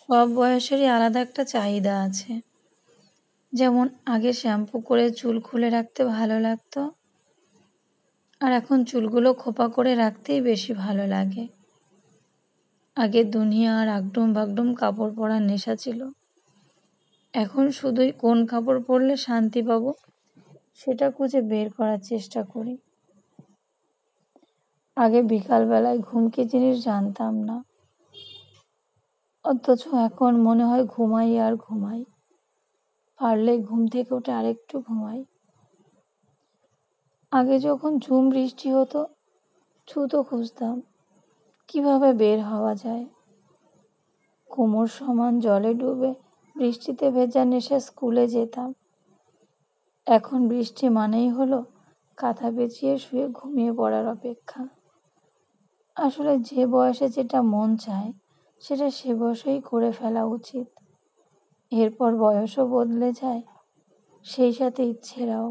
সব বয়সেরই আলাদা একটা চাহিদা আছে। যেমন আগে শ্যাম্পু করে চুল খুলে রাখতে ভালো লাগতো, আর এখন চুলগুলো খোপা করে রাখতেই বেশি ভালো লাগে। আগে দুনিয়ার আগডুম বাগডুম কাপড় পরার নেশা ছিল, এখন শুধুই কোন কাপড় পরলে শান্তি পাবো সেটা খুঁজে বের করার চেষ্টা করি। আগে বিকালবেলায় ঘুম কি জিনিস জানতাম না, অথচ এখন মনে হয় ঘুমাই আর ঘুমাই, পারলে ঘুম থেকে উঠে আরেকটু ঘুমাই। আগে যখন ঝুম বৃষ্টি হতো, ছুতো খুঁজতাম কিভাবে বের হওয়া যায়। কোমর সমান জলে ডুবে বৃষ্টিতে ভেজা নেশে স্কুলে যেতাম। এখন বৃষ্টি মানেই হলো কাঁথা পেঁচিয়ে শুয়ে ঘুমিয়ে পড়ার অপেক্ষা। আসলে যে বয়সে যেটা মন চায় সেটা সে বয়সেই করে ফেলা উচিত। এরপর বয়সও বদলে যায়, সেই সাথে ইচ্ছেরাও।